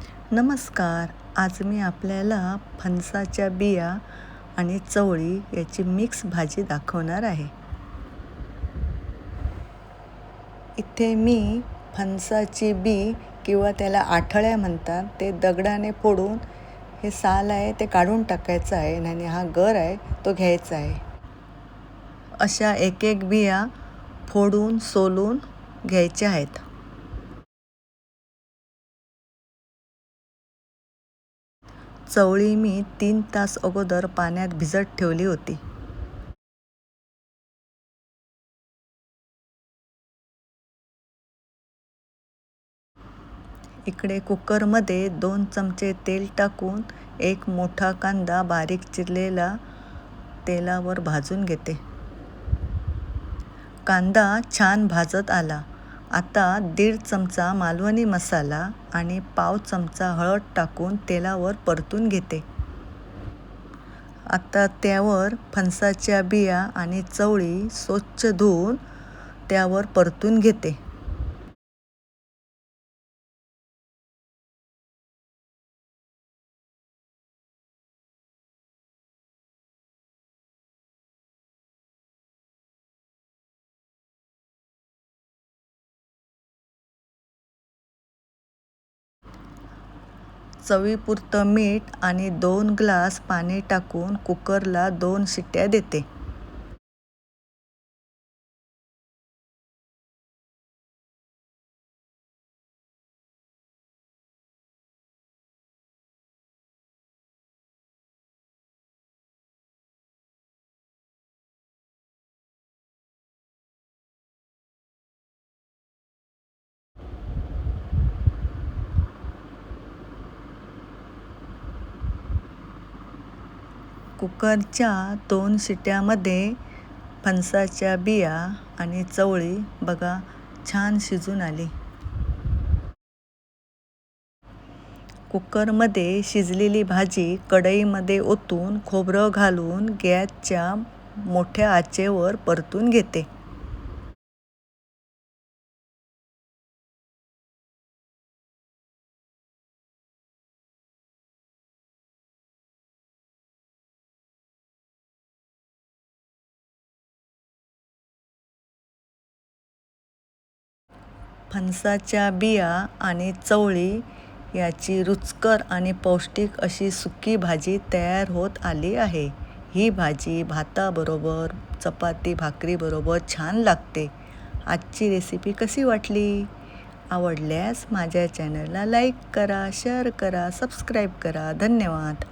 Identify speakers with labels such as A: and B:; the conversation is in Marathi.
A: नमस्कार. आज मी आपल्याला फणसाच्या बिया आणि चवळी याची मिक्स भाजी दाखवणार आहे. इथे मी फणसाची बी किंवा त्याला आठळ्या म्हणतात, ते दगडाने फोडून हे साल आहे ते काढून टाकायचं आहे आणि हा गर आहे तो घ्यायचा आहे. अशा एक एक बिया फोडून सोलून घ्यायच्या आहेत. चवळी मी 3 तास अगोदर पाण्यात भिजत ठेवली होती. इकडे कुकरमध्ये 2 चमचे तेल टाकून एक मोठा कांदा बारीक चिरलेला तेलावर भाजून घेते. कांदा छान भाजत आला. आता 1.5 चमचा मालवणी मसाला आणि पाव चमचा हळद टाकून तेलावर परतून घेते. आता त्यावर फणसाच्या बिया आणि चवळी स्वच्छ धुवून त्यावर परतून घेते. चवीपुरतं मीठ आणि 2 ग्लास पाणी टाकून कुकरला 2 शिट्ट्या देते. कुकरच्या 2 शिट्ट्यामध्ये फणसाच्या बिया आणि चवळी बघा छान शिजून आली. कुकरमध्ये शिजलेली भाजी कढईमध्ये ओतून खोबरं घालून गॅसच्या मोठ्या आचेवर परतून घेते. फणसाच्या बिया आणि चवळी याची रुचकर आणि पौष्टिक अशी सुकी भाजी तयार होत आली आहे. ही भाजी भाताबरोबर, चपाती भाकरीबरोबर छान लागते. आजची रेसिपी कशी वाटली? आवडल्यास माझ्या चॅनलला लाईक करा, शेअर करा, सबस्क्राईब करा. धन्यवाद.